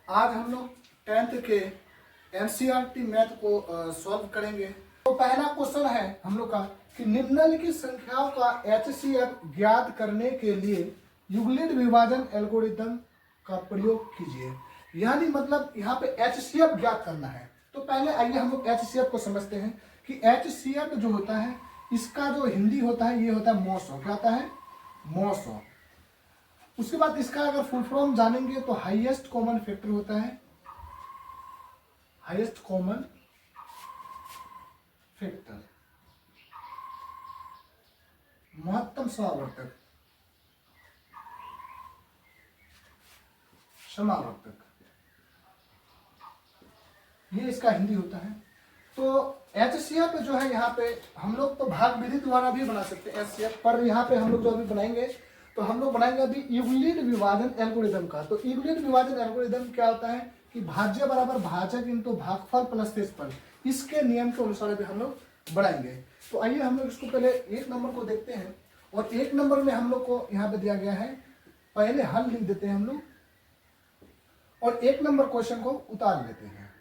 आज हम लोग 10th के एनसीईआरटी मैथ को सॉल्व करेंगे। तो पहला क्वेश्चन है हम लोग का कि निम्नलिखित संख्याओं का एचसीएफ ज्ञात करने के लिए यूक्लिड विभाजन एल्गोरिथम का प्रयोग कीजिए। यानी मतलब यहाँ पे एचसीएफ ज्ञात करना है। तो पहले आइए हम लोग एचसीएफ को समझते हैं कि एचसीएफ जो होता है इसका जो हिंदी होता है ये होता है मौसौ। क्या होता है? मौसौ। उसके बाद इसका अगर फुल फॉर्म जानेंगे तो हाईएस्ट कॉमन फैक्टर होता है, हाईएस्ट कॉमन फैक्टर, महत्तम समावर्तक, समावर्तक, ये इसका हिंदी होता है। तो एचसीएफ जो है यहाँ पे हम लोग तो भाग विधि द्वारा भी बना सकते हैं एचसीएफ, पर यहाँ पे हम लोग जो अभी बनाएंगे तो हम लोग बनाएंगे अभी यूक्लिड विभाजन एल्गोरिथम का। तो यूक्लिड विभाजन एल्गोरिथम क्या होता है कि भाज्य बराबर भाजक इंटू भागफल प्लस शेषफल, इसके नियम के अनुसार अभी हम लोग बढ़ाएंगे। तो आइए हम लोग इसको पहले एक नंबर को देखते हैं। और एक नंबर में हम लोग को यहाँ पे दिया गया है, पहले हल लिख देते हैं हम लोग और एक नंबर क्वेश्चन को उतार लेते हैं।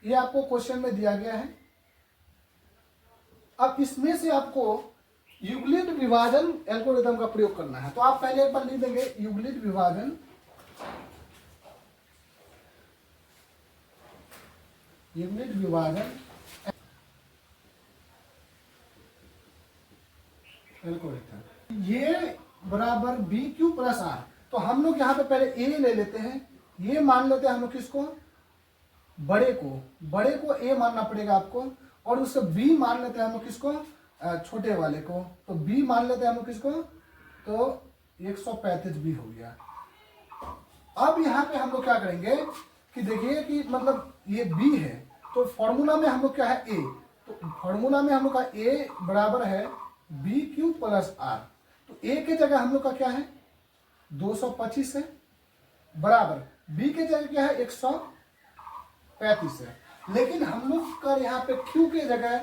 ये आपको क्वेश्चन में दिया गया है। अब इसमें से आपको यूक्लिड विभाजन एल्गोरिथम का प्रयोग करना है। तो आप पहले एक बार लिख देंगे यूक्लिड विभाजन एल्गोरिथम, ये बराबर बी क्यू प्लस आर। तो हम लोग यहाँ पे पहले ए ले लेते हैं, ये मान लेते हैं हम लोग किसको, बड़े को ए मानना पड़ेगा आपको, और उससे बी मान लेते हैं हम लोग किसको, छोटे वाले को। तो बी मान लेते हैं हम लोग किसको, तो 135 बी हो गया। अब यहाँ पे हम लोग क्या करेंगे कि देखिए कि मतलब ये बी है तो फॉर्मूला में हम लोग क्या है ए, तो फॉर्मूला में हम लोग का ए बराबर है बी क्यू प्लस आर। तो ए के जगह हम लोग का क्या है 225 है, बराबर बी के जगह क्या है 135 है। लेकिन हम लोग का यहाँ पे क्यू के जगह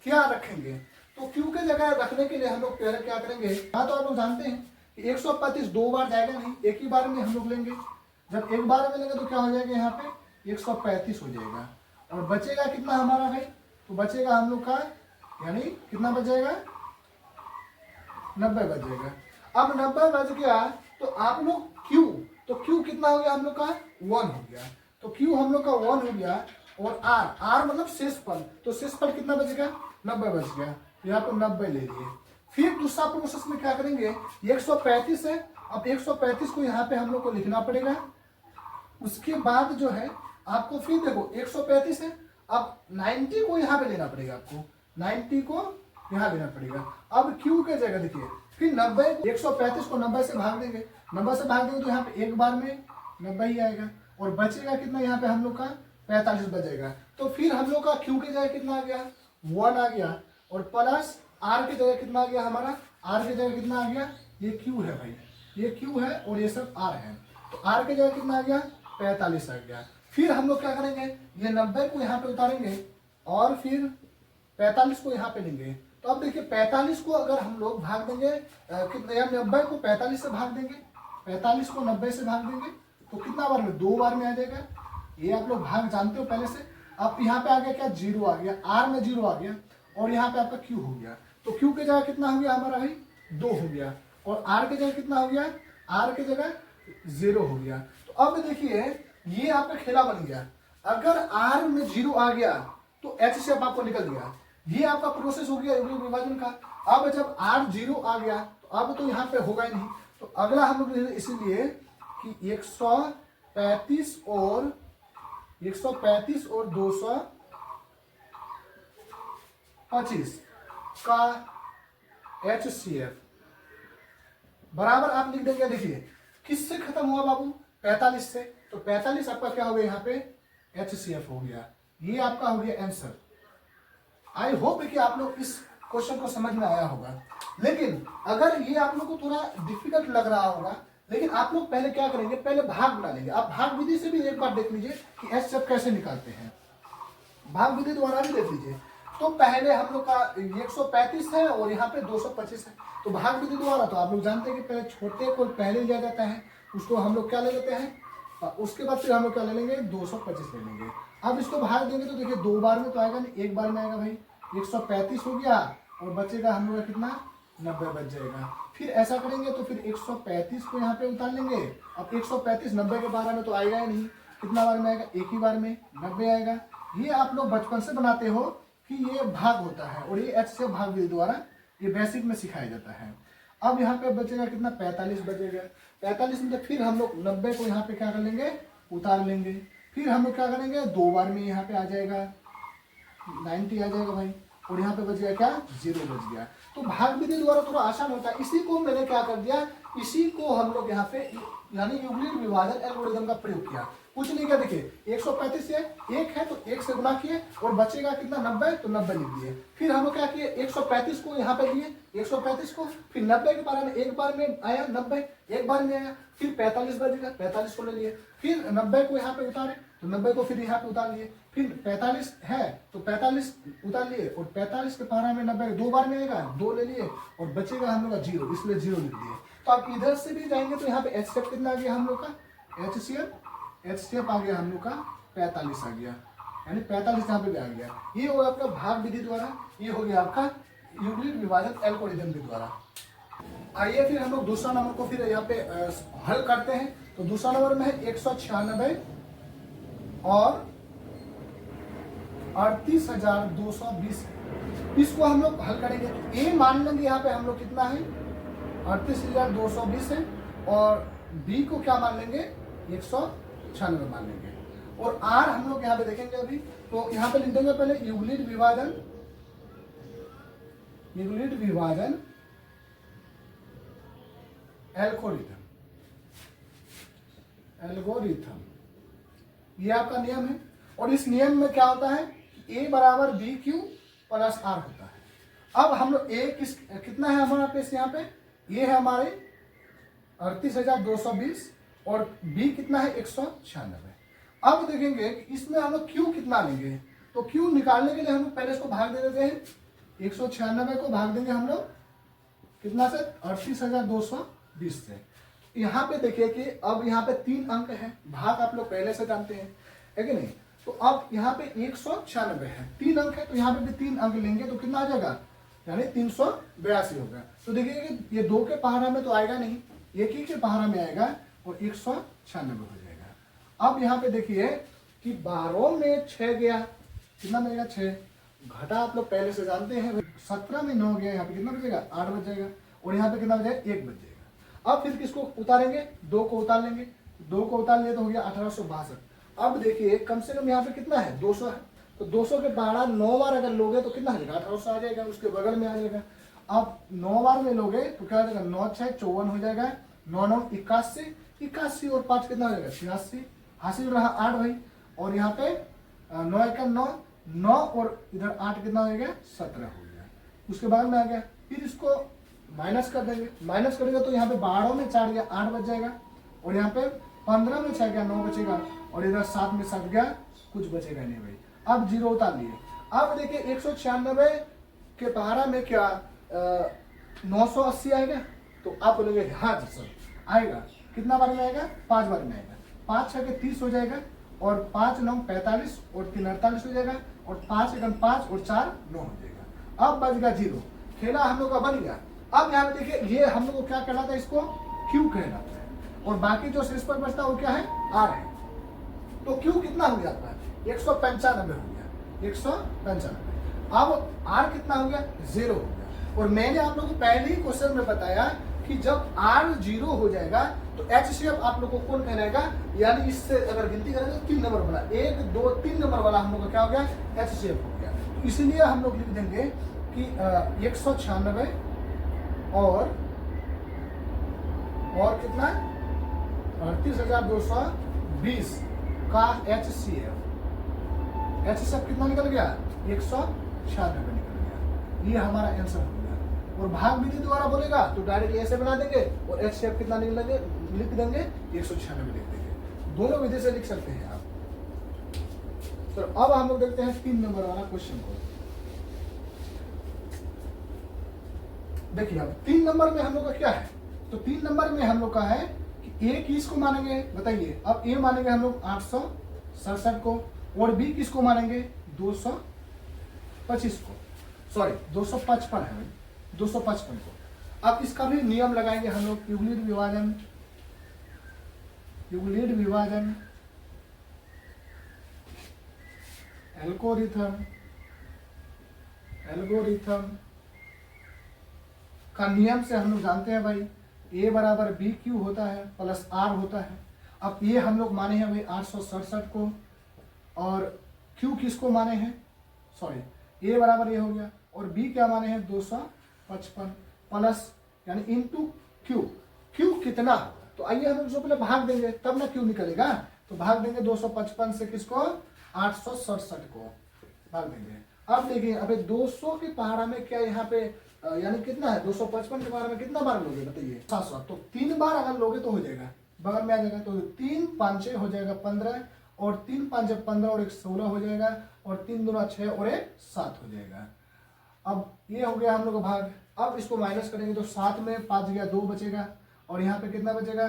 क्या रखेंगे, तो क्यू के जगह रखने के लिए हम लोग पहले क्या करेंगे, हाँ तो आप लोग जानते हैं कि 135 दो बार जाएगा नहीं, एक ही बार में हम लोग लेंगे। जब एक बार में लेंगे तो क्या हो जाएगा, यहाँ पे 135 हो जाएगा। और बचेगा कितना हमारा भाई, तो बचेगा हम लोग का यानी कितना बच जाएगा 90 बच जाएगा। अब 90 बच गया तो आप लोग क्यू, तो क्यू कितना हो गया हम लोग का 1 हो गया। तो क्यू हम लोग का 1 हो गया। और आर मतलब शेषफल, तो शेषफल कितना बचेगा 90 बच गया। यहाँ पे 90 ले लिए। फिर दूसरा प्रोसेस में क्या करेंगे, 135 है, अब 135 को यहाँ पे हम लोग को लिखना पड़ेगा। उसके बाद जो है आपको फिर देखो 135 है, अब 90 को यहाँ पे लेना पड़ेगा, आपको 90 को यहाँ लेना पड़ेगा। अब क्यू के जगह देखिए फिर 90 को 135 को 90 से भाग देंगे, 90 से भाग देंगे तो यहाँ पे एक बार में 90 ही आएगा। और बचेगा कितना यहाँ पे हम लोग का 45 बचेगा। तो फिर हम लोग का क्यू के जगह कितना आ गया 1 आ गया, और प्लस आर की जगह कितना आ गया हमारा, आर की जगह कितना आ गया, ये क्यू है भाई, ये क्यू है और ये सब आर है। तो आर की जगह कितना आ गया 45 आ गया। फिर हम लोग क्या करेंगे, ये 90 को यहाँ पे उतारेंगे और फिर 45 को यहाँ पे लेंगे। तो अब देखिए 45 को अगर हम लोग भाग देंगे कितना, या 90 को 45 से भाग देंगे, 45 को 90 से भाग देंगे तो कितना बार में, 2 बार में आ जाएगा। ये आप लोग भाग जानते हो पहले से। अब यहाँ पे आ गया क्या 0 आ गया, आर में 0 आ गया, और यहाँ पे आपका क्यू हो गया। तो क्यू के जगह कितना हो गया हमारा भाई 2 हो गया, और आर के जगह कितना हो गया, आर के जगह 0 हो गया। तो अब देखिए ये आपका खेला बन गया। अगर आर में 0 आ गया तो एचसीएफ आपको निकल गया। ये आपका प्रोसेस हो गया यूक्लिड विभाजन का। अब जब आर 0 आ गया तो अब तो यहाँ पे होगा ही नहीं। तो अगला हम लोग इसीलिए कि 135 और 225 का एचसीएफ बराबर आप लिख देंगे। देखिए किससे खत्म हुआ बाबू, 45 से। तो 45 आपका क्या हो गया यहाँ पे एचसीएफ हो गया। ये आपका हो गया आंसर। आई होप कि आप लोग इस क्वेश्चन को समझ में आया होगा। लेकिन अगर ये आप लोग को थोड़ा डिफिकल्ट लग रहा होगा, लेकिन आप लोग पहले क्या करेंगे, पहले भाग बना लेंगे। आप भाग विधि से भी एक बार देख लीजिए कि एचसीएफ कैसे निकालते हैं, भाग विधि द्वारा भी देख लीजिए। तो पहले हम लोग का 135 है और यहाँ पे 225 है, तो भाग विधि द्वारा तो आप लोग जानते हैं कि पहले छोटे को पहले लिया जाता है उसको हम लोग क्या ले लेते हैं, उसके बाद फिर हम लोग क्या ले लेंगे, 225 ले लेंगे। अब इसको भाग देंगे तो देखिए 2 बार में तो आएगा नहीं, 1 बार में आएगा भाई। 135 हो गया और बचेगा हम लोग का कितना, 90 बच जाएगा। फिर ऐसा करेंगे तो फिर 135 को यहाँ पे उतार लेंगे। अब 135 90 के 12 में तो आएगा ही नहीं, कितना बार में आएगा, एक ही बार में 90 आएगा। ये आप लोग बचपन से बनाते हो कि ये भाग होता है और ये HCF भाग विधि द्वारा ये बेसिक में सिखाया जाता है। अब यहाँ पे बचेगा कितना, 45 बचेगा। 45 में फिर हम लोग 90 को यहाँ पे क्या कर लेंगे, उतार लेंगे। फिर हम लोग क्या करेंगे, 2 बार में यहाँ पे आ जाएगा 90 आ जाएगा भाई, और यहाँ पे बच गया क्या, 0 बच गया। तो भाग विधि द्वारा थोड़ा आसान होता है। इसी को मैंने क्या कर दिया, इसी को हम लोग यहाँ पे यानी यूक्लिड विभाजन एल्गोरिथम का प्रयोग किया। कुछ नहीं किया, देखिए 135 से 1 है तो 1 से गुना किए और बचेगा कितना, 90, तो 90 लिख दिए। फिर हम लोग क्या किए, 135 को यहाँ पे दिए, 135 को, फिर 90 के बारे में 1 बार में आया 90, 1 बार में आया, फिर 45 बचेगा, 45 को ले लिए। फिर 90 को यहाँ पे उतारे तो 90 को फिर यहाँ पे उतार लिए। फिर 45 है तो 45 उतार लिए और 45 के पारा में 90 2 बार में आएगा, 2 ले लिए और बचेगा हम लोग का 0, इसलिए 0 लिख दिए। तो आप इधर से भी जाएंगे तो यहाँ पे HCF कितना आ गया हम लोग का, HCF आ गया हम लोग का 45 आ गया, यानी 45 यहाँ पे भी आ गया। ये हो गया आपका भाग विधि द्वारा, ये हो गया आपका यूक्लिड विभाजन एल्गोरिथम के द्वारा। आइए फिर हम लोग दूसरा नंबर को फिर यहाँ पे हल करते हैं। तो दूसरा नंबर में है 196 और 38,220। इसको हम लोग हल करेंगे तो ए मान लेंगे यहाँ पे हम लोग कितना है, 38,220 है, और बी को क्या मान लेंगे, 196 मान लेंगे, और आर हम लोग यहाँ पे देखेंगे अभी। तो यहाँ पे लिख देंगे पहले यूक्लिड विभाजन एल्गोरिथम, ये आपका नियम है। और इस नियम में क्या होता है, ए बराबर बी क्यू प्लस आर होता है। अब हम लोग ए कितना है हमारा पेश यहाँ पे, ये है हमारे 38,220 और बी कितना है 196। अब देखेंगे कि इसमें हम लोग क्यू कितना लेंगे। तो क्यू निकालने के लिए हम लोग पहले इसको भाग दे देते हैं, 196 को भाग देंगे हम लोग कितना से, 38,220 से। यहाँ पे देखिए कि अब यहाँ पे 3 अंक है, भाग आप लोग पहले से जानते हैं, है कि नहीं। तो अब यहाँ पे 196 है, 3 अंक है, तो यहाँ पे भी 3 अंक लेंगे तो कितना आ जाएगा, यानी 382 होगा। तो देखिए कि ये 2 के पहाड़ा में तो आएगा नहीं, 1 ही के पहाड़ा में आएगा और 196 हो जाएगा। अब यहाँ पे देखिए कि 12 में 6 गया, कितना मिलेगा, 6 घटा आप लोग पहले से जानते हैं। 17 में 9 गया, यहाँ पे कितना बचेगा, 8 बच जाएगा, और यहाँ पे कितना बचेगा, 1 बच जाएगा। अब फिर किसको उतारेंगे, 2 को उतार लेंगे, 2 को उतार लिए तो हो गया 1862। अब देखिए कम से कम यहाँ पे कितना है, 200 है, तो 200 के 12 9 बार अगर लोगे तो कितना आ जाएगा, 1800 आ जाएगा, उसके बगल में आ जाएगा। अब 9 बार में लोगे तो क्या हो जाएगा, 9 6 54 हो जाएगा, 9 9 81, 81 और 5 कितना हो जाएगा, 86, हासिल रहा 8 भाई, और यहाँ पे 9 1 9 9 और इधर 8 कितना हो गया, 17 हो गया, उसके बाद में आ गया। फिर इसको माइनस कर देंगे, माइनस करेंगे तो यहाँ पे 12 में 4 गया, 8 बच जाएगा, और यहाँ पे 15 में 6 गया, 9 बचेगा, और इधर 7 में 7 गया, कुछ बचेगा नहीं भाई। अब 0 उतार लिए। अब देखिए 196 के पहाड़ा में क्या 980 आएगा, तो आप बोलेंगे हाँ जी सर आएगा, कितना बार में आएगा, 5 बार में आएगा, 5 6 के 30 हो जाएगा, और 5 9 45 और 3 48 हो जाएगा, और 5 1 5 और 4 9 हो जाएगा। अब बच गया 0, खेला हम लोग का बन गया। अब यहाँ पे देखिए ये हम लोग को क्या कहलाता है, इसको क्यू कहलाता है, और बाकी जो शेष पर बचता है वो क्या है, आर है। तो क्यू कितना हो गया आपका, 195 हो गया, 195। अब आर कितना हो गया, 0 हो गया। और मैंने आप लोगों को पहले ही क्वेश्चन में बताया कि जब आर 0 हो जाएगा तो HCF आप लोग को कौन कहलाएगा, यानी इससे अगर गिनती करें तो 3 नंबर वाला, 1 2 3 नंबर वाला हम लोग का क्या हो गया, HCF हो गया। तो इसलिए हम लोग लिख देंगे कि 196 और कितना 38,220 का HCF कितना निकल गया, 196 निकल गया। ये हमारा आंसर हो गया। और भाग विधि द्वारा बोलेगा तो डायरेक्ट ऐसे बना देंगे और HCF कितना निकलेंगे, लिख देंगे 196 लिख देंगे। दोनों विधि से लिख सकते हैं आप। तो अब हम लोग देखते हैं 3 नंबर वाला क्वेश्चन को। देखिए अब 3 नंबर में हम लोग का क्या है, तो 3 नंबर में हम लोग का है कि ए किसको मानेंगे बताइए, अब ए मानेंगे हम लोग 867 को, और बी किसको मानेंगे 225 को, सॉरी 255 है भाई, 255 को। अब इसका भी नियम लगाएंगे हम लोग, यूक्लिड विभाजन, यूक्लिड विभाजन एल्गोरिथम, एल्गोरिथम का नियम से हम लोग जानते हैं भाई ए बराबर बी क्यू होता है प्लस आर होता है। अब ये हम लोग माने हैं भाई 867 को, और क्यू किसको माने हैं, सॉरी ए बराबर ये हो गया, और बी क्या माने हैं 255 प्लस यानी इनटू क्यू। क्यू कितना, तो आइए हम जो पहले भाग देंगे तब ना क्यू निकलेगा, तो भाग देंगे 255 से किसको 867 को भाग देंगे। अब देखिए अबे 200 की पहाड़ा में क्या यहाँ पे यानी कितना है 255 के पहाड़ा में कितना बार लोगे बताइए 700, तो 3 बार अगर लोगे तो हो जाएगा, बगल में आ जाएगा, तो 3 5 हो जाएगा 15, और 3 5 15 और 1 16 हो जाएगा, और 3 2 6 और 1 7 हो जाएगा। अब ये हो गया हम लोग का भाग। अब इसको माइनस करेंगे तो 7 में 5 गया 2 बचेगा, और यहाँ पे कितना बचेगा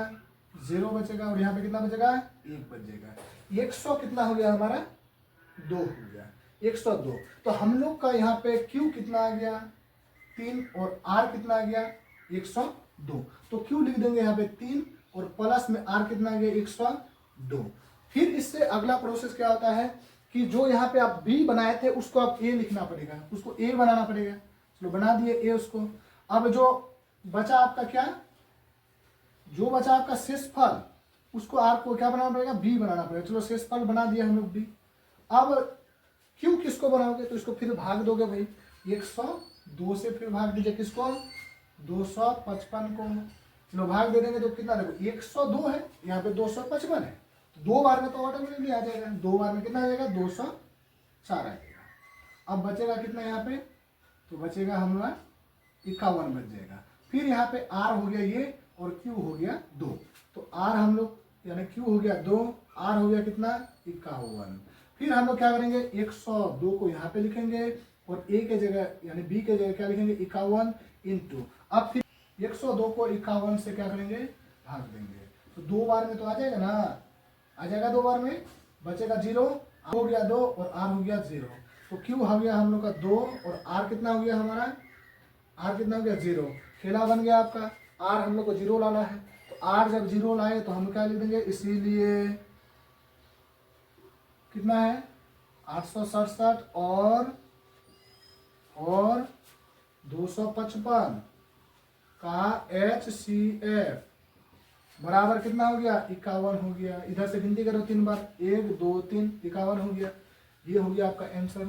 0 बचेगा, और यहाँ पे कितना बचेगा 1 बचेगा। 100 कितना हो गया हमारा 2 हो गया, 102। तो हम लोग का यहाँ पे Q कितना आ गया 3, और R कितना आ गया 102। तो Q लिख देंगे यहाँ पे 3, और प्लस में R कितना आ गया 102। फिर इससे अगला प्रोसेस क्या होता है कि जो यहाँ पे आप B बनाए थे उसको आप A लिखना पड़ेगा, उसको A बनाना पड़ेगा। चलो बना दिए A उसको। अब जो बचा आपका क्या, जो बचा आपका शेषफल, उसको आपको क्या बनाना पड़ेगा B बनाना पड़ेगा। चलो शेषफल बना दिया हम लोग B। अब Q किसको बनाओगे, तो इसको फिर भाग दोगे भाई 102 से, फिर भाग दीजिए किसको 255 को। चलो भाग दे देंगे तो कितना देखो 102 है, यहाँ पे 255 है, तो 2 बार में तो ऑटोमेटिकली आ जाएगा, 2 बार में कितना आ जाएगा 204 आ जाएगा। अब बचेगा कितना यहाँ पे, तो बचेगा हमारा 51 बच जाएगा। फिर यहाँ पे R हो गया ये, और Q हो गया 2, तो R हम लोग यानी Q हो गया 2, R हो गया कितना 51। फिर हम लोग क्या करेंगे 102 को यहाँ पे लिखेंगे, और A के जगह यानी B के जगह क्या लिखेंगे 51 इंटू। अब फिर 102 को 51 से क्या करेंगे भाग देंगे, तो 2 बार में तो आ जाएगा ना, आ जाएगा 2 बार में, बचेगा 0, हो गया 2 और R हो गया 0। तो Q हो गया हम लोग का 2, और R कितना हो गया हमारा, R कितना हो गया 0। खेला बन गया आपका, R हम लोग को 0 लाना है, तो R जब 0 लाए तो हम क्या लिख देंगे, इसीलिए कितना है 867 और 255 का HCF बराबर कितना हो गया 51 हो गया। इधर से गिनती करो 3 बार, 1 2 3 51 हो गया। ये हो गया आपका आंसर।